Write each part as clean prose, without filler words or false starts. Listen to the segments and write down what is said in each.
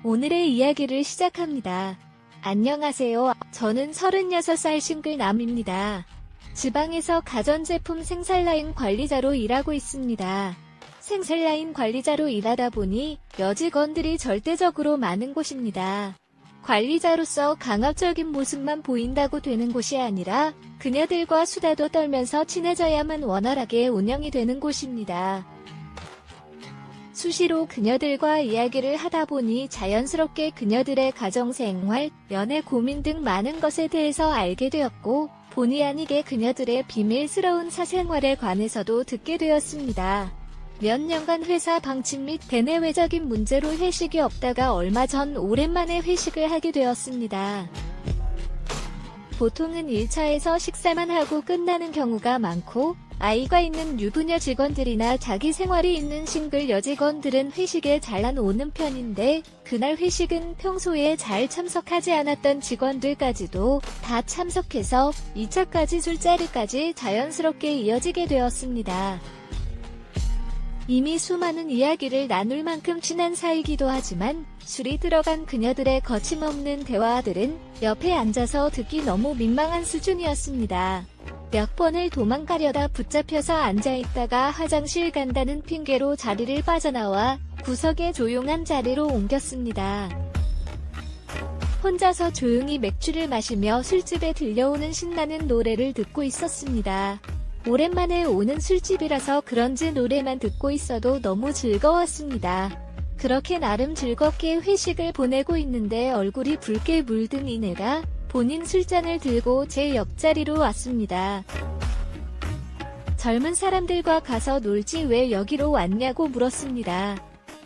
오늘의 이야기를 시작합니다. 안녕하세요. 저는 36살 싱글남입니다. 지방에서 가전제품 생산라인 관리자로 일하고 있습니다. 생산라인 관리자로 일하다 보니 여직원들이 절대적으로 많은 곳입니다. 관리자로서 강압적인 모습만 보인다고 되는 곳이 아니라 그녀들과 수다도 떨면서 친해져야만 원활하게 운영이 되는 곳입니다. 수시로 그녀들과 이야기를 하다 보니 자연스럽게 그녀들의 가정생활, 연애 고민 등 많은 것에 대해서 알게 되었고, 본의 아니게 그녀들의 비밀스러운 사생활에 관해서도 듣게 되었습니다. 몇 년간 회사 방침 및 대내외적인 문제로 회식이 없다가 얼마 전 오랜만에 회식을 하게 되었습니다. 보통은 1차에서 식사만 하고 끝나는 경우가 많고, 아이가 있는 유부녀 직원들이나 자기 생활이 있는 싱글 여직원들은 회식에 잘 안 오는 편인데, 그날 회식은 평소에 잘 참석하지 않았던 직원들까지도 다 참석해서 2차까지 술자리까지 자연스럽게 이어지게 되었습니다. 이미 수많은 이야기를 나눌 만큼 친한 사이기도 하지만 술이 들어간 그녀들의 거침없는 대화들은 옆에 앉아서 듣기 너무 민망한 수준이었습니다. 몇 번을 도망가려다 붙잡혀서 앉아있다가 화장실 간다는 핑계로 자리를 빠져나와 구석에 조용한 자리로 옮겼습니다. 혼자서 조용히 맥주를 마시며 술집에 들려오는 신나는 노래를 듣고 있었습니다. 오랜만에 오는 술집이라서 그런지 노래만 듣고 있어도 너무 즐거웠습니다. 그렇게 나름 즐겁게 회식을 보내고 있는데 얼굴이 붉게 물든 이내가 본인 술잔을 들고 제 옆자리로 왔습니다. 젊은 사람들과 가서 놀지 왜 여기로 왔냐고 물었습니다.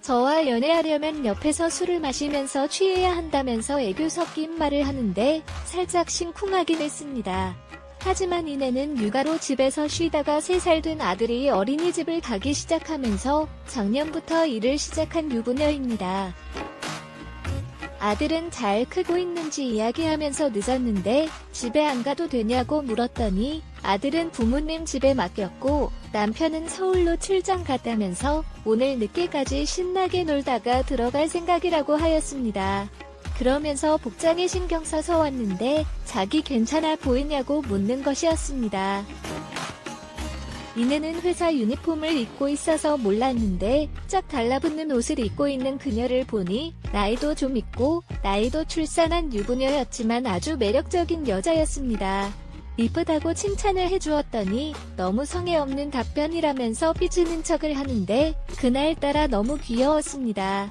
저와 연애하려면 옆에서 술을 마시면서 취해야 한다면서 애교 섞인 말을 하는데 살짝 심쿵하긴 했습니다. 하지만 이내는 육아로 집에서 쉬다가 3살 된 아들이 어린이집을 가기 시작하면서 작년부터 일을 시작한 유부녀입니다. 아들은 잘 크고 있는지 이야기하면서 늦었는데 집에 안 가도 되냐고 물었더니 아들은 부모님 집에 맡겼고 남편은 서울로 출장 갔다면서 오늘 늦게까지 신나게 놀다가 들어갈 생각이라고 하였습니다. 그러면서 복장에 신경 써서 왔는데 자기 괜찮아 보이냐고 묻는 것이었습니다. 이내는 회사 유니폼을 입고 있어서 몰랐는데 쫙 달라붙는 옷을 입고 있는 그녀를 보니 나이도 좀 있고 나이도 출산한 유부녀였지만 아주 매력적인 여자였습니다. 이쁘다고 칭찬을 해주었더니 너무 성의 없는 답변이라면서 삐지는 척을 하는데 그날따라 너무 귀여웠습니다.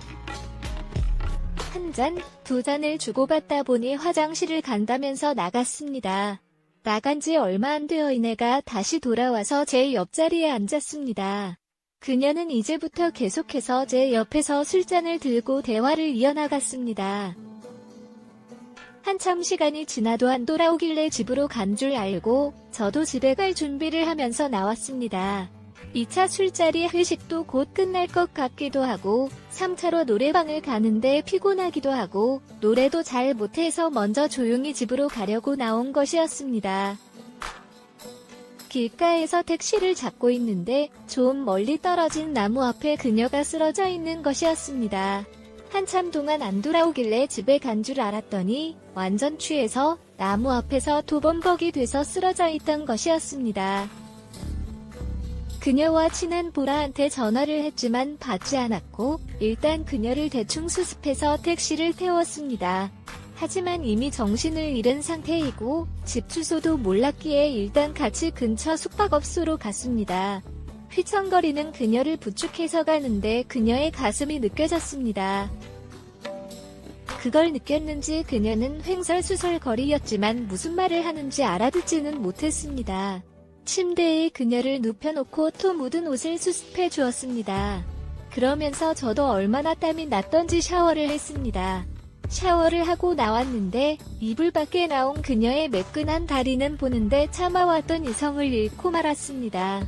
한 잔, 2잔을 주고받다 보니 화장실을 간다면서 나갔습니다. 나간 지 얼마 안 되어 이내가 다시 돌아와서 제 옆자리에 앉았습니다. 그녀는 이제부터 계속해서 제 옆에서 술잔을 들고 대화를 이어나갔습니다. 한참 시간이 지나도 안 돌아오길래 집으로 간 줄 알고 저도 집에 갈 준비를 하면서 나왔습니다. 2차 술자리 회식도 곧 끝날 것 같기도 하고 3차로 노래방을 가는데 피곤하기도 하고 노래도 잘 못해서 먼저 조용히 집으로 가려고 나온 것이었습니다. 길가에서 택시를 잡고 있는데 좀 멀리 떨어진 나무 앞에 그녀가 쓰러져 있는 것이었습니다. 한참 동안 안 돌아오길래 집에 간 줄 알았더니 완전 취해서 나무 앞에서 도범벅이 돼서 쓰러져 있던 것이었습니다. 그녀와 친한 보라한테 전화를 했지만 받지 않았고 일단 그녀를 대충 수습해서 택시를 태웠습니다. 하지만 이미 정신을 잃은 상태이고 집 주소도 몰랐기에 일단 같이 근처 숙박업소로 갔습니다. 휘청거리는 그녀를 부축해서 가는데 그녀의 가슴이 느껴졌습니다. 그걸 느꼈는지 그녀는 횡설수설거리였지만 무슨 말을 하는지 알아듣지는 못했습니다. 침대에 그녀를 눕혀놓고 토 묻은 옷을 수습해 주었습니다. 그러면서 저도 얼마나 땀이 났던지 샤워를 했습니다. 샤워를 하고 나왔는데 이불 밖에 나온 그녀의 매끈한 다리는 보는데 참아왔던 이성을 잃고 말았습니다.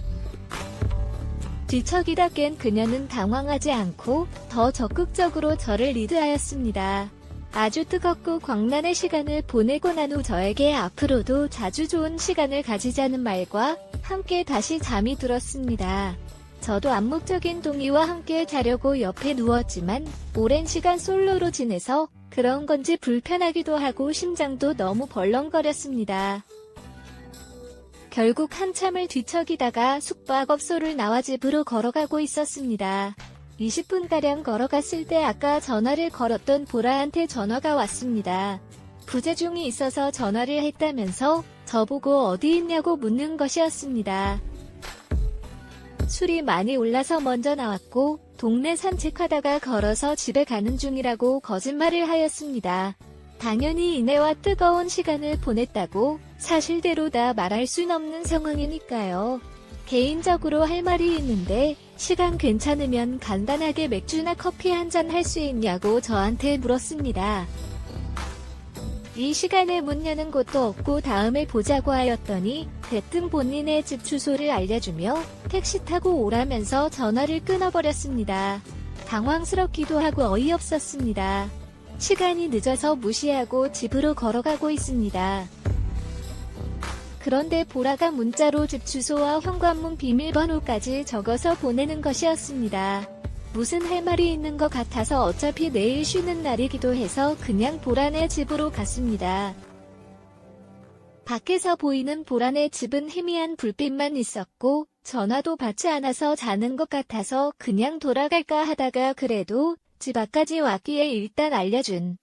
뒤척이다 깬 그녀는 당황하지 않고 더 적극적으로 저를 리드하였습니다. 아주 뜨겁고 광란의 시간을 보내고 난 후 저에게 앞으로도 자주 좋은 시간을 가지자는 말과 함께 다시 잠이 들었습니다. 저도 암묵적인 동의와 함께 자려고 옆에 누웠지만 오랜 시간 솔로로 지내서 그런 건지 불편하기도 하고 심장도 너무 벌렁거렸습니다. 결국 한참을 뒤척이다가 숙박업소를 나와 집으로 걸어가고 있었습니다. 20분가량 걸어갔을 때 아까 전화를 걸었던 보라한테 전화가 왔습니다. 부재중이 있어서 전화를 했다면서 저보고 어디 있냐고 묻는 것이었습니다. 술이 많이 올라서 먼저 나왔고 동네 산책하다가 걸어서 집에 가는 중이라고 거짓말을 하였습니다. 당연히 이내와 뜨거운 시간을 보냈다고 사실대로 다 말할 순 없는 상황이니까요. 개인적으로 할 말이 있는데 시간 괜찮으면 간단하게 맥주나 커피 한잔 할 수 있냐고 저한테 물었습니다. 이 시간에 문 여는 곳도 없고 다음에 보자고 하였더니 대뜸 본인의 집 주소를 알려주며 택시 타고 오라면서 전화를 끊어버렸습니다. 당황스럽기도 하고 어이없었습니다. 시간이 늦어서 무시하고 집으로 걸어가고 있습니다. 그런데 보라가 문자로 집 주소와 현관문 비밀번호까지 적어서 보내는 것이었습니다. 무슨 할 말이 있는 것 같아서 어차피 내일 쉬는 날이기도 해서 그냥 보라네 집으로 갔습니다. 밖에서 보이는 보라네 집은 희미한 불빛만 있었고 전화도 받지 않아서 자는 것 같아서 그냥 돌아갈까 하다가 그래도 집 앞까지 왔기에 일단 알려준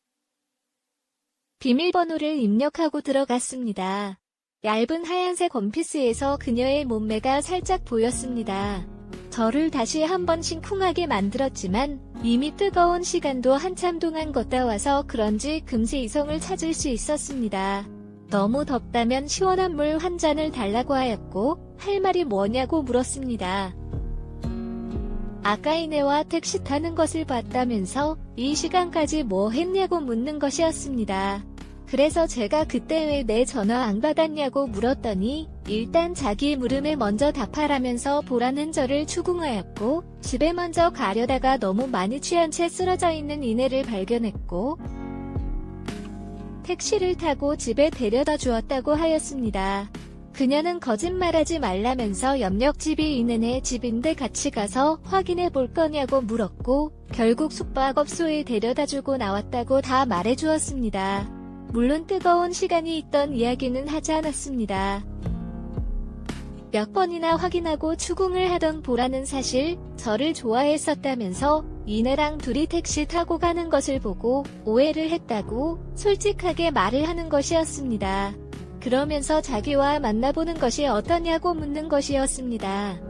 비밀번호를 입력하고 들어갔습니다. 얇은 하얀색 원피스에서 그녀의 몸매가 살짝 보였습니다. 저를 다시 한번 심쿵하게 만들었지만 이미 뜨거운 시간도 한참 동안 걷다 와서 그런지 금세 이성을 찾을 수 있었습니다. 너무 덥다면 시원한 물 한 잔을 달라고 하였고 할 말이 뭐냐고 물었습니다. 아까 이내와 택시 타는 것을 봤다면서 이 시간까지 뭐 했냐고 묻는 것이었습니다. 그래서 제가 그때 왜 내 전화 안 받았냐고 물었더니 일단 자기 물음에 먼저 답하라면서 보라는 저를 추궁하였고 집에 먼저 가려다가 너무 많이 취한 채 쓰러져 있는 이내를 발견했고 택시를 타고 집에 데려다 주었다고 하였습니다. 그녀는 거짓말하지 말라면서 옆역 집이 이내네 집인데 같이 가서 확인해 볼 거냐고 물었고 결국 숙박업소에 데려다주고 나왔다고 다 말해주었습니다. 물론 뜨거운 시간이 있던 이야기는 하지 않았습니다. 몇 번이나 확인하고 추궁을 하던 보라는 사실 저를 좋아했었다면서 이내랑 둘이 택시 타고 가는 것을 보고 오해를 했다고 솔직하게 말을 하는 것이었습니다. 그러면서 자기와 만나보는 것이 어떠냐고 묻는 것이었습니다.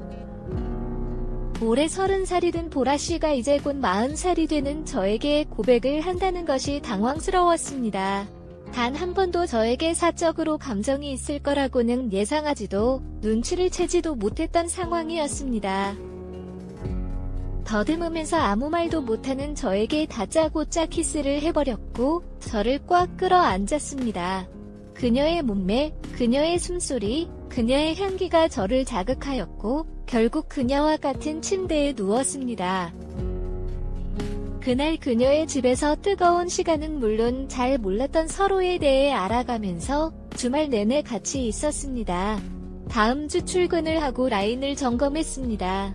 올해 30살이 된 보라씨가 이제 곧 40살이 되는 저에게 고백을 한다는 것이 당황스러웠습니다. 단 한 번도 저에게 사적으로 감정이 있을 거라고는 예상하지도 눈치를 채지도 못했던 상황이었습니다. 더듬으면서 아무 말도 못하는 저에게 다짜고짜 키스를 해버렸고 저를 꽉 끌어안았습니다. 그녀의 몸매, 그녀의 숨소리, 그녀의 향기가 저를 자극하였고 결국 그녀와 같은 침대에 누웠습니다. 그날 그녀의 집에서 뜨거운 시간은 물론 잘 몰랐던 서로에 대해 알아가면서 주말 내내 같이 있었습니다. 다음 주 출근을 하고 라인을 점검했습니다.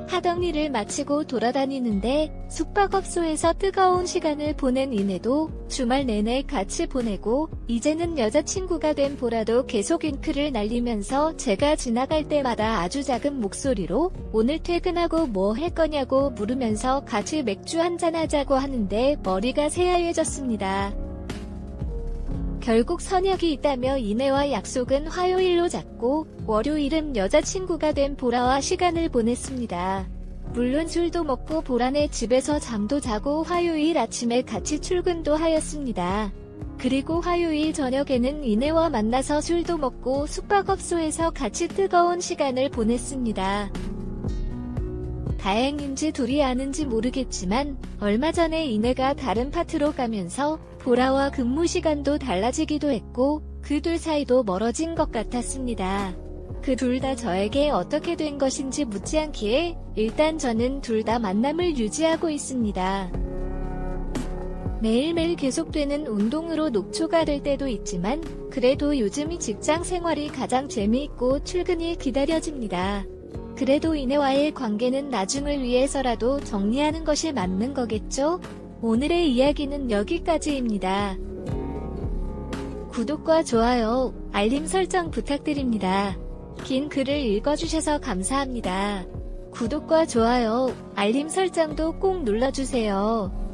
하던 일을 마치고 돌아다니는데 숙박업소에서 뜨거운 시간을 보낸 이내도 주말 내내 같이 보내고 이제는 여자친구가 된 보라도 계속 윙크를 날리면서 제가 지나갈 때마다 아주 작은 목소리로 오늘 퇴근하고 뭐 할 거냐고 물으면서 같이 맥주 한잔 하자고 하는데 머리가 새하얘졌습니다. 결국 선약이 있다며 이내와 약속은 화요일로 잡고 월요일은 여자친구가 된 보라와 시간을 보냈습니다. 물론 술도 먹고 보라네 집에서 잠도 자고 화요일 아침에 같이 출근도 하였습니다. 그리고 화요일 저녁에는 이내와 만나서 술도 먹고 숙박업소에서 같이 뜨거운 시간을 보냈습니다. 다행인지 둘이 아는지 모르겠지만 얼마 전에 이내가 다른 파트로 가면서 보라와 근무 시간도 달라지기도 했고 그 둘 사이도 멀어진 것 같았습니다. 그 둘 다 저에게 어떻게 된 것인지 묻지 않기에 일단 저는 둘 다 만남을 유지하고 있습니다. 매일매일 계속되는 운동으로 녹초가 될 때도 있지만 그래도 요즘이 직장 생활이 가장 재미있고 출근이 기다려집니다. 그래도 이내와의 관계는 나중을 위해서라도 정리하는 것이 맞는 거겠죠? 오늘의 이야기는 여기까지입니다. 구독과 좋아요, 알림 설정 부탁드립니다. 긴 글을 읽어주셔서 감사합니다. 구독과 좋아요, 알림 설정도 꼭 눌러주세요.